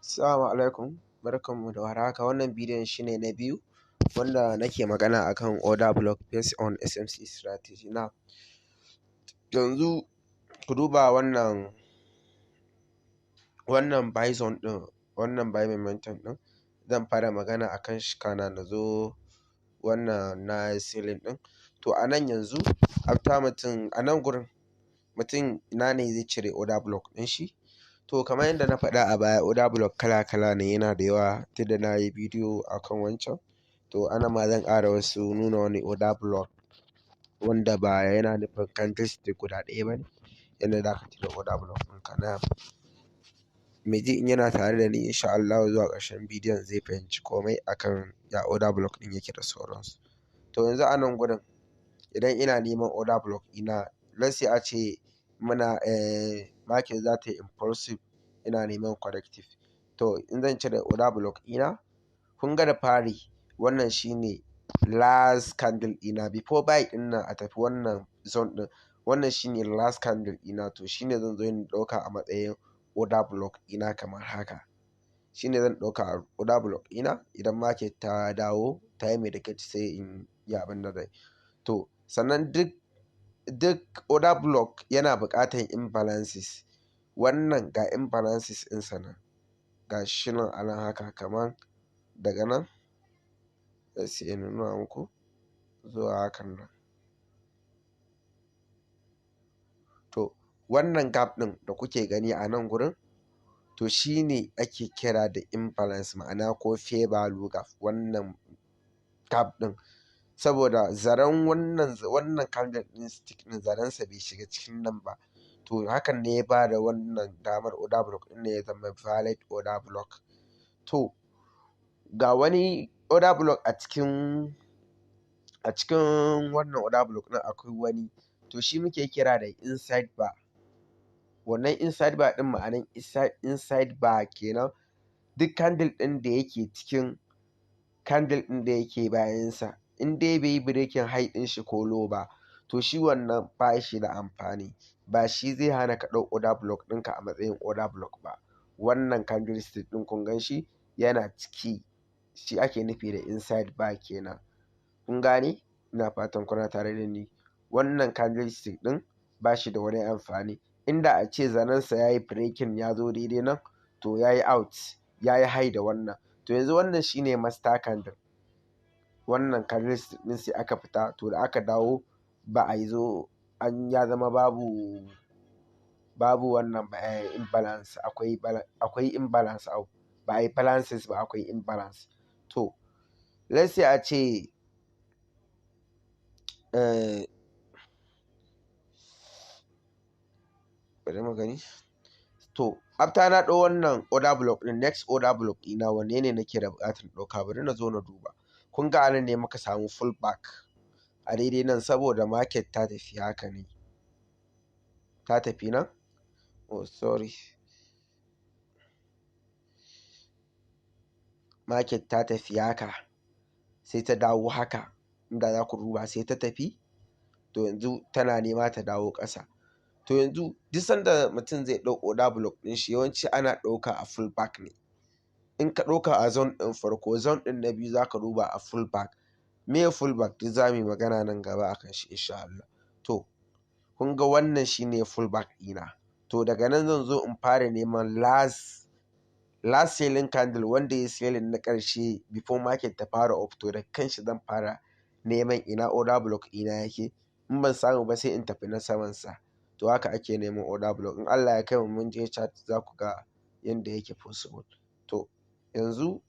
Assalamu alaikum, barkanmu da warhaka. Wannan bidiyon shine na biyu wanda nake magana akan order block based on SMC strategy. Na yanzu ku duba wannan buy zone din, wannan buy momentum din, zan fara magana akan shi kana na zo wannan na selling din. To a nan yanzu after mutum a nan gurin mutum ina ne zai cire order block din shi. To kamar yadda na faɗa a baya, order block kala-kala ne, yana da yawa tunda na yi bidiyo akan wancan. To ana ma zan ƙara wasu nuna wani order block wanda ba yana nufin candlestick guda ɗaya ba ne, yadda za ka cire order block ɗinka. Na mai ji in yana tare da ni insha Allah zuwa ƙarshen bidiyon zai fahimci komai akan ya order block ɗin yake da sauransu. To yanzu a nan gurin idan ina neman order block ina, let's say a ce muna market za ta yi impulsive, ina neman corrective. To in zan cire order block ina, kun ga da fari wannan shine last candle ina before buy din nan a tafi wannan zone din, wannan shine last candle ina. To shine zan zo in ɗauka a matsayin order block ina kamar haka. Shine zan ɗauka a order block ina idan market ta dawo ta yi meditate sai in yi abin da zai. To sannan duk order block yana buƙatar imbalances. Wannan ga imbalances ɗinsa nan, ga shi nan a nan haka, kamar daga nan sai in nuna muku zuwa hakan nan. To wannan gap ɗin da kuke gani a nan gurin, to shine ake kira da imbalance, ma'ana ko fair value gap. Wannan gap ɗin saboda zaren wannan candle ɗin stick ɗin zarensa bai shiga cikin nan ba, to hakan ne ya ba da wannan damar order block ɗin ne ya zama valid order block. To ga wani order block a cikin wannan order block ɗin akwai wani, to shi muke kira da inside bar. Wannan inside bar ɗin ma'anan inside bar kenan, duk candle ɗin da yake cikin candle ɗin da yake bayansa, in dai bai yi breaking high ɗin shi ko low ba, to shi wannan ba shi da amfani, ba shi zai hana ka ɗau order block ɗinka a matsayin order block ba. Wannan candlestick ɗin kun gan shi yana ciki, shi ake nufi da inside bar kenan. Kun gane? Ina fatan kuna tare da ni. Wannan candlestick ɗin ba shi da wani amfani. Inda a ce zanensa ya yi breaking ya zo daidai nan, to ya yi out, ya yi high da wannan. To yanzu wannan shine master candle. Wannan candlestick ɗin sai aka fita, to da aka dawo ba a yi zo an ya zama babu wannan imbalance, akwai imbalance ba a yi balances ba, akwai imbalance. To let's say a ce bari mu gani. To after na ɗau wannan order block ɗin, next order block ɗina wanne ne nake da buƙatar ɗauka? Bari na zo na duba. Kun ga anan ne muka samu full back a daidai nan, saboda market ta tafi haka ne, ta tafi nan, oh sorry, market ta tafi haka sai ta dawo haka, inda za ku duba sai ta tafi, to yanzu tana nema ta dawo ƙasa. To yanzu duk sanda mutum zai ɗau order block ɗin shi, yawanci ana ɗauka a full back ne. In ka ɗauka a zone ɗin farko, zone ɗin na biyu za ka duba a full back. Me full back? Duk za mu yi magana nan gaba akan shi insha Allah. To kun ga wannan shine full back ɗina. To daga nan zan zo in fara neman last selling candle wanda ya selling na ƙarshe before market ta fara up. To da kanshi zan fara neman ina order block ina yake. In ban samu ba sai in tafi na samansa. To haka ake neman order block. In Allah ya kai mu mun je chat za ku ga yanda yake possible. To yanzu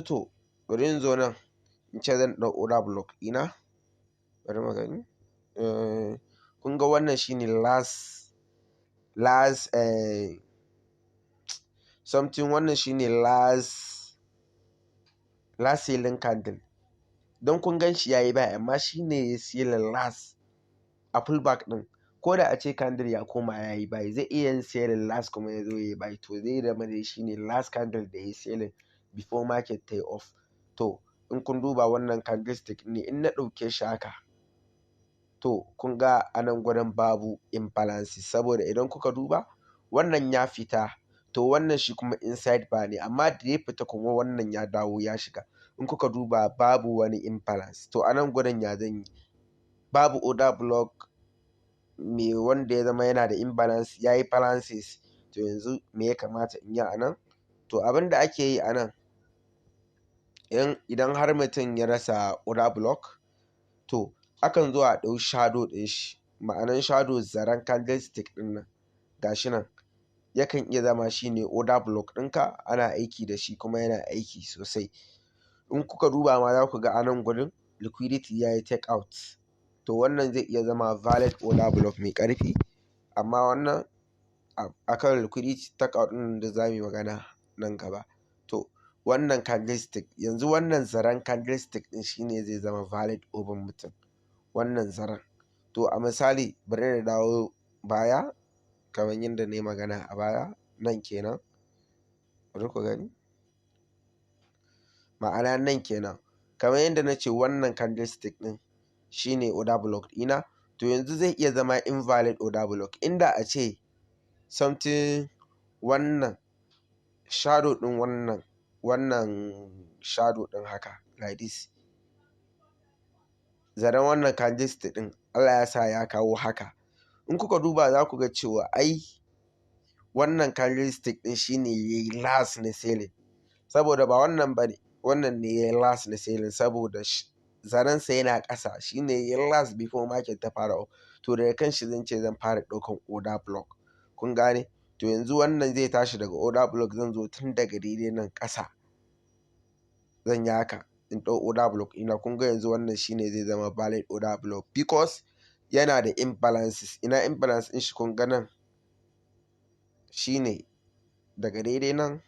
to bari in zo nan in ce zan ɗau order block ina. Bari mu gani. Kun ga wannan shine last something, wannan shine last selling candle. Don kun gan shi yayi buy, amma shine selling last a full back ɗin. Ko da a ce candle ya koma yayi buy, zai iya yin selling last kuma ya zo yayi buy. To zai zama dai shine last candle da yayi selling before market ta yi off. To in kun duba wannan candlestick ne, in na ɗauke shi haka, to kun ga a nan gurin babu imbalances, saboda idan kuka duba wannan ya fita, to wannan shi kuma inside bar ne, amma da ya fita kuma wannan ya dawo ya shiga. In kuka duba babu wani imbalance. To a nan gurin ya zan yi, babu order block me wanda ya zama yana da imbalance ya yi balances. To yanzu me ya kamata in yi a nan? To abin da ake yi a nan, idan har mutum ya rasa order block, to akan zo a ɗau shadow ɗin shi. Ma'anan shadow zaren candlestick ɗin nan gashi nan, yakan iya zama shine order block ɗinka, ana aiki da shi kuma yana aiki sosai. In kuka duba ma za ku ga a nan gurin liquidity ya yi take out, to wannan zai iya zama valid order block mai ƙarfi, amma wannan akan liquidity take out ɗin da za mu yi magana nan gaba. To wannan candlestick, yanzu wannan zaren candlestick ɗin shine zai zama valid order mutum, wannan zaren. To a misali bari na dawo baya kamar yadda na yi magana a baya, nan kenan bari ku gani, ma'ana nan kenan kamar yadda na ce wannan candlestick ɗin shine order block ɗina. To yanzu zai iya zama invalid order block, inda a ce something wannan shadow ɗin wannan shadow ɗin haka like this, zaren wannan candlestick ɗin Allah ya sa ya kawo haka. In kuka duba za ku ga cewa ai wannan candlestick ɗin shine yayi last na selling, saboda ba wannan bane, wannan ne yayi last na selling, saboda zarensa yana ƙasa, shine yayi last before market ta fara. To daga kan shi zan ce zan fara ɗaukan order block, kun gane. To yanzu wannan zai tashi daga order block, zan zo tun daga daidai nan ƙasa zan yi haka in ɗau order block ina. Kun ga yanzu wannan shine zai zama valid order block because yana da imbalances. Ina imbalance ɗin shi, kun ga nan shine daga daidai nan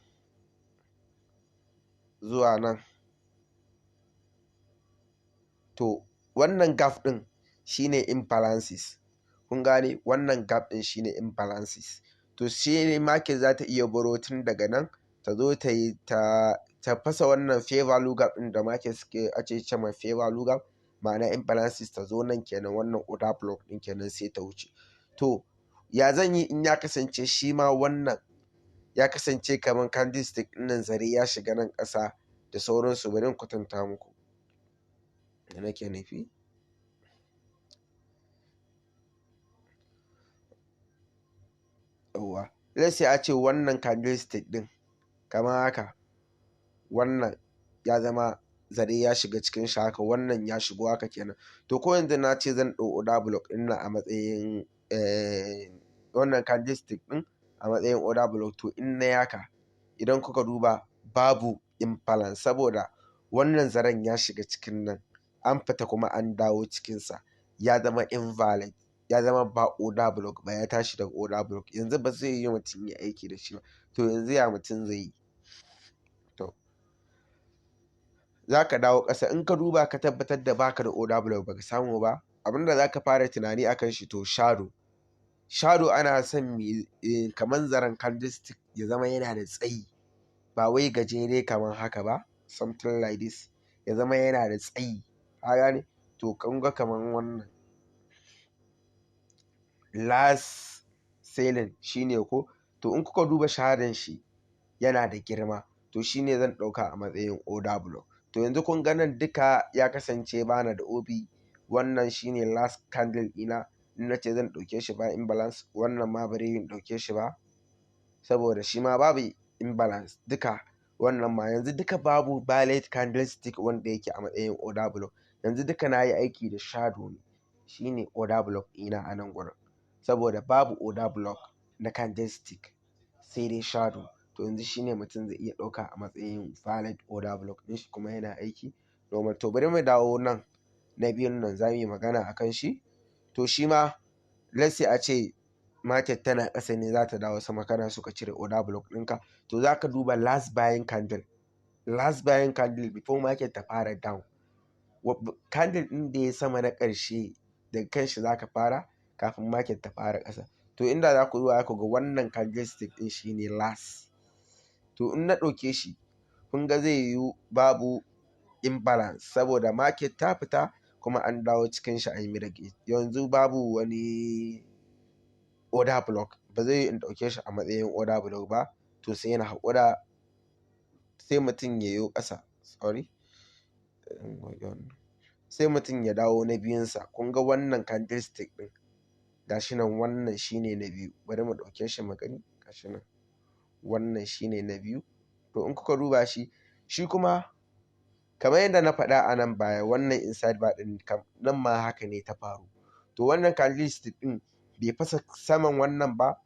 zuwa nan. To wannan gap ɗin shine imbalances, kun gane, wannan gap ɗin shine imbalances. To shi ne market za ta iya baro tun daga nan ta zo ta fasa wannan fair value gap ɗin da market suke ake ce ma fair value gap, ma'ana imbalances, ta zo nan kenan wannan order block ɗin kenan sai ta wuce. To ya zan yi in ya kasance shi ma wannan ya kasance kamar candlestick ɗin nan zare ya shiga nan ƙasa da sauransu? Bari in kwatanta muku da nake nufi. Yawwa, let's say a ce wannan candlestick ɗin kamar haka, wannan ya zama zare ya shiga cikin shi haka, wannan ya shigo haka kenan. To ko yanzu na ce zan ɗau order block ɗin nan a matsayin wannan candlestick ɗin a matsayin order block, to in na haka idan kuka duba babu imbalance, saboda wannan zaren ya shiga cikin nan, an fita kuma an dawo cikinsa, ya zama invalid, ya zama ba order block ba, ya tashi daga order block. Yanzu ba zai yi mutum ya aiki da shi ba. To yanzu ya mutum zai yi? To za ka dawo ƙasa, in ka duba ka tabbatar da baka da order block baka samu ba, abinda za ka fara tunani akan shi, to shadow ana son kamar zaren candlestick ya zama yana da tsayi, ba wai gajere kamar haka ba, something like this, ya zama yana da tsayi, ka gane. To kun ga kamar wannan last selling shine ko, to in kuka duba shadon shi yana da girma, to shine zan ɗauka a matsayin order block. To yanzu kun ga nan duka ya kasance bana da OB, wannan shine last candle ina. In na ce zan ɗauke shi ba imbalance, wannan ma bari in ɗauke shi ba, saboda shi ma babu imbalance duka. Wannan ma yanzu duka babu valid candlestick wanda yake a matsayin order block. Yanzu duka na yi aiki da shadow ne, shine order block ina a nan gurin, saboda babu order block na candlestick sai dai shadow. To yanzu shine mutum zai iya ɗauka a matsayin valid order block ɗin shi kuma yana aiki normal. To bari mu dawo nan na biyun nan, za mu yi magana a kan shi. To shi ma let's say a ce market tana ƙasa ne za ta dawo sama, kana so ka cire order block ɗinka, to za ka duba last buying candle before market ta fara down, candle ɗin da ya sama na ƙarshe daga kan shi za ka fara kafin market ta fara ƙasa. To inda za ku duba ku ga wannan candlestick ɗin shine last. To in na ɗauke shi, kun ga zai yiwu babu imbalance, saboda market ta fita kuma an dawo cikin shi an yi middle yanzu babu wani order block, ba zai in ɗauke shi a matsayin order block ba, to sai na haƙura sai mutum ya yi ƙasa, sai mutum ya dawo na biyunsa. Kun ga wannan candlestick ɗin gashi nan, wannan shine na biyu, bari mu ɗauke shi mu gani, gashi nan wannan shine na biyu. To in kuka duba shi kuma kamar yadda na faɗa a nan baya, wannan inside bar ɗin nan ma haka ne ta faru. To wannan candlestick ɗin bai fasa saman wannan ba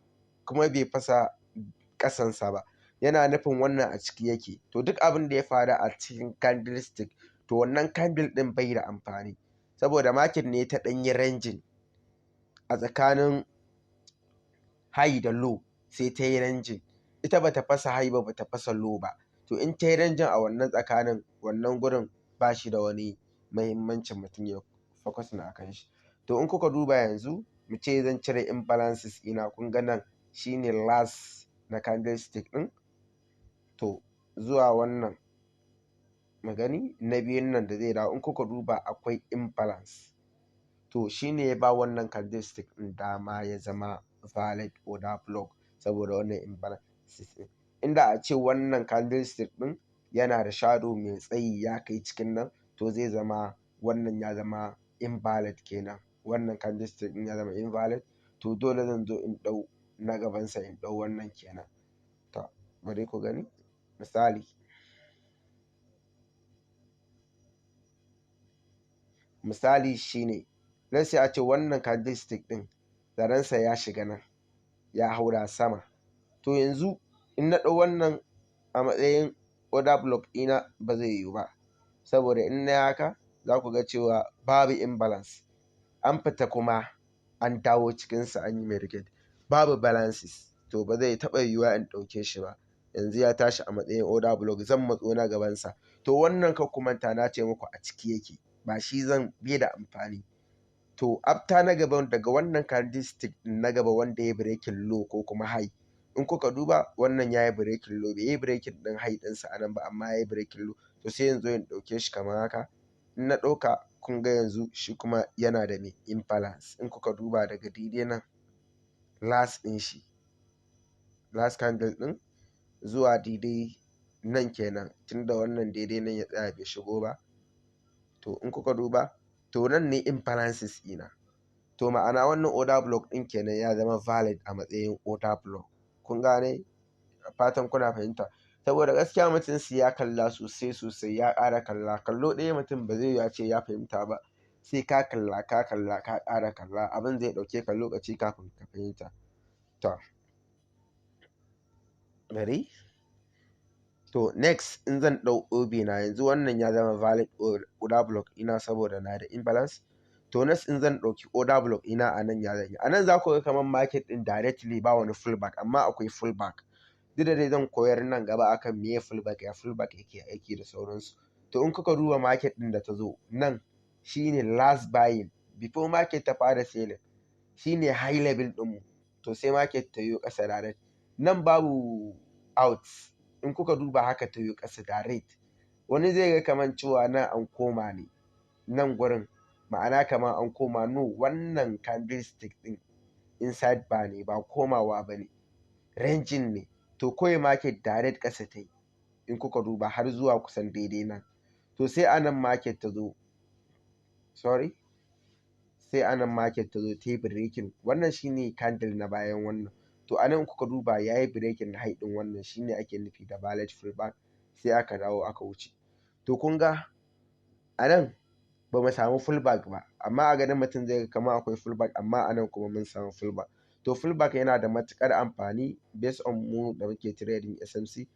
kuma bai fasa ƙasansa ba, yana nufin wannan a ciki yake. To duk abin da ya faru a cikin candlestick, to wannan candle ɗin bai da amfani, saboda market ne ta ɗanyi ranging a tsakanin high da low, sai ta yi ranging, ita bata fasa high ba bata fasa low ba. To in ta yi ranging a wannan tsakanin, wannan gurin ba shi da wani mahimmancin mutum ya focus na akan shi. To in kuka duba yanzu, mu ce zan cire imbalances ina, kun ga nan shine last na candlestick ɗin. To zuwa wannan magani na biyun nan da zai dawo, in kuka duba akwai imbalance, to shine ya ba wannan candlestick ɗin dama ya zama valid order block, saboda wannan imbalances ɗin. Inda a ce wannan candlestick ɗin yana da shadow mai tsayi ya kai cikin nan, to zai zama wannan ya zama invalid kenan, wannan candlestick ɗin ya zama invalid. To dole zan zo in ɗau na gabansa, in ɗau wannan kenan. To bari ku gani misali shine, let's say a ce wannan candlestick ɗin zarensa ya shiga nan ya haura sama. To yanzu in na ɗau wannan a matsayin order block ɗina ba zai yiwu ba, saboda in na haka za ku ga cewa babu imbalance, an fita kuma an dawo cikinsa an yi middle, babu balances. To ba zai taɓa yiwuwa in ɗauke shi ba, yanzu ya tashi a matsayin order block, zan matso na gabansa. To wannan ka kumanta na ce muku a ciki yake, ba shi zan bai da amfani. To after na gaban, daga wannan candlestick na gaba wanda ya breaking low ko kuma high, in kuka duba wannan ya yi breaking low, bai yi breaking ɗin high ɗinsa a nan ba, amma ya yi breaking low. To sai yanzu in ɗauke shi kamar haka, in na ɗauka kun ga yanzu shi kuma yana da mai imbalance. In kuka duba daga daidai nan last ɗin shi, last candle ɗin zuwa daidai nan kenan, tunda wannan daidai nan ya tsaya bai shigo ba. To in kuka duba, to nan ne imbalances ɗina. To ma'ana wannan order block ɗin kenan ya zama valid a matsayin order block. Kun gane? Fatan kuna fahimta. Saboda gaskiya mutum sai ya kalla sosai ya ƙara kalla. Kallo ɗaya mutum ba zai ya ce ya fahimta ba, sai ka kalla ka ƙara kalla, abin zai ɗauke ka lokaci kafin ka fahimta. To bari, to next in zan ɗau OB na, yanzu wannan ya zama valid order block ina saboda na da imbalance. To next in zan ɗauki order block ina a nan, ya zan yi a nan, za ku ga kamar market ɗin directly ba wani fullback, amma akwai fullback. Duk da dai zan koyar nan gaba akan meye fullback, ya fullback yake aiki da sauransu. To in kuka duba market ɗin da ta zo nan, shine last buying before market ta fara selling, shine high level ɗinmu. To sai market ta yi ƙasa direct, nan babu out. In kuka duba haka ta yi ƙasa direct, wani zai ga kamar cewa nan an koma ne, nan gurin ma'ana kamar an koma, no, wannan candlestick ɗin inside bar ne, ba komawa ba ne, ranging ne. To kawai market direct ƙasa ta yi, in kuka duba har zuwa kusan daidai nan. To sai anan market ta zo, sai anan market ta zo ta yi breaking, wannan shine candle na bayan wannan. To anan kuka duba ya yi breaking high ɗin wannan, shine ake nufi da valid fullback, sai aka dawo aka wuce. To kun ga anan ba mu samu fullback ba, amma a ganin mutum zai ga kamar akwai fullback, amma anan kuma mun samu fullback. To fullback yana da matuƙar amfani based on mu da muke trading SMC.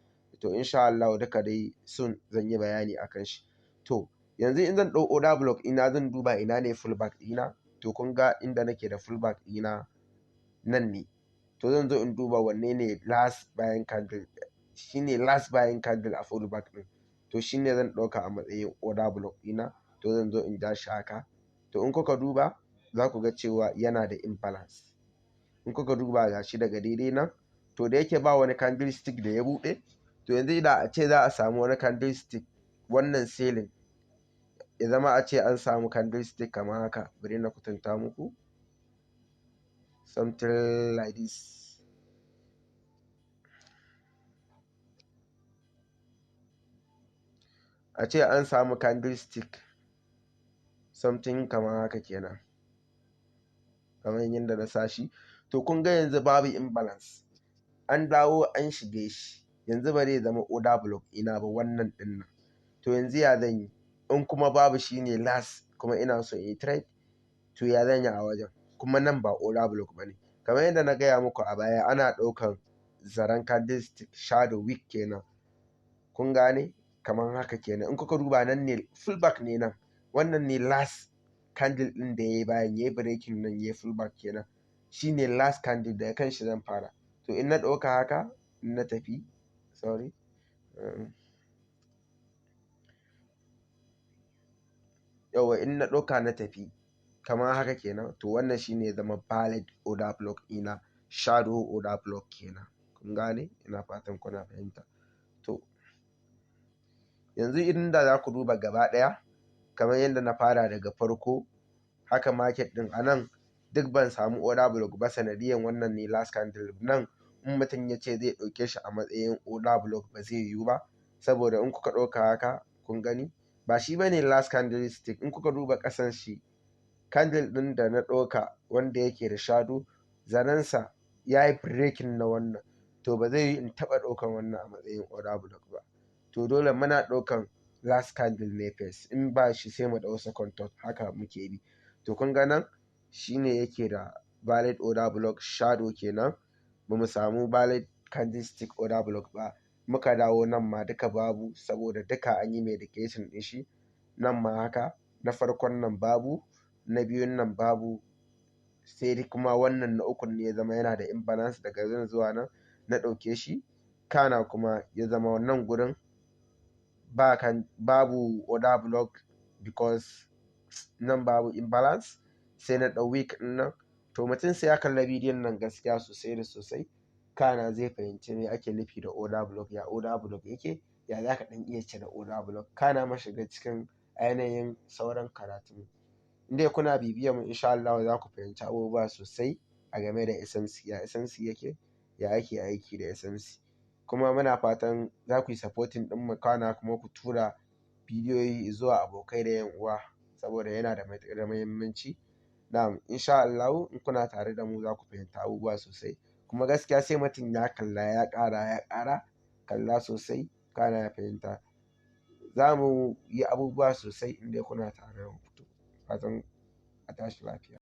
To insha Allah duka dai soon zan yi bayani akan shi. To yanzu in zan ɗau order block ina, zan duba ina ne fullback ɗina. To kun ga inda nake da fullback ɗina nan ne. To zan zo in duba wanne ne last buying candle, shine last buying candle a fullback ɗin. To shine zan ɗauka a matsayin order block ɗina. To zan zo in ja shi haka. To in kuka duba za ku ga cewa yana da imbalance. In kuka duba ga shi daga daidai nan, to da yake ba wani candlestick da ya buɗe, to yanzu da a ce za a samu wani candlestick wannan selling ya zama a ce an samu candlestick kamar haka, bari na kwatanta muku something like this. A ce an samu candlestick something kamar haka kenan, kamar yadda na sashi. To kun ga yanzu babu imbalance, an dawo an shige shi, yanzu ba zai zama order block ina ba wannan din nan. To yanzu ya zan yi in kuma babu shine last kuma ina so in yi trade, to ya zan yi a wajen, kuma nan ba order block bane. Kamar yadda na gaya muku a baya, ana ɗaukan zaren candlestick shadow wick kenan, kun gane kamar haka kenan. In kuka duba nan ne fullback ne, nan wannan ne last candle din da yayi bayan yayi breaking nan yayi fullback kenan, shine last candle da kan shi zan fara. To in na ɗauka haka, in na tafi sorry yawa, in na ɗauka na tafi kamar haka kenan, to wannan shine ya zama valid order block ina, shadow order block kenan, kun gane, ina fatan kuna fahimta. To yanzu idan da za ku duba gaba ɗaya kamar yadda na fara daga farko, haka market ɗin anan duk ban samu order block ba, sanadiyan wannan ne last candle. Nan in mutum ya ce zai ɗauke shi a matsayin order block ba zai yiwu ba, saboda in kuka ɗauka haka kun gani ba shi bane last candlestick. In kuka duba ƙasan shi candle ɗin da na ɗauka wanda yake da shadow, zanensa ya yi breaking na wannan, to ba zai yi in taɓa ɗaukan wannan a matsayin order block ba. To dole muna ɗaukan last candle ne first, in ba shi sai mu ɗau second thought, haka muke bi. To kun ga nan shine yake da valid order block shadow kenan, ba mu samu valid candlestick order block ba. Muka dawo nan ma duka babu, saboda duka an yi medication ɗin shi. Nan ma haka, na farkon nan babu, na biyun nan babu, sai dai kuma wannan na ukun ne ya zama yana da imbalance daga zan zuwa nan na ɗauke shi, kana kuma ya zama wannan gurin babu order block because nan babu imbalance, sai na ɗau week ɗin nan. To mutum sai ya kalla bidiyon nan gaskiya sosai da sosai, kana zai fahimci me ake nufi da order block, ya order block yake, ya za ka ɗan iya cire order block, kana ma shiga cikin ainihin sauran karatu. Indai kuna bibiyar mu insha Allah za ku fahimci abubuwa sosai a game da SMC, ya SMC yake, ya ake aiki da SMC. Kuma muna fatan za ku yi supporting ɗin mu, kana kuma ku tura bidiyoyi zuwa abokai da yan uwa, saboda yana da matuƙar muhimmanci. Na'am, insha Allah in kuna tare da mu za ku fahimta abubuwa sosai, kuma gaskiya sai mutum ya kalla ya ƙara kalla sosai, kana ya fahimta. Za mu yi abubuwa sosai indai kuna tare da mu. Fatan a tashi lafiya.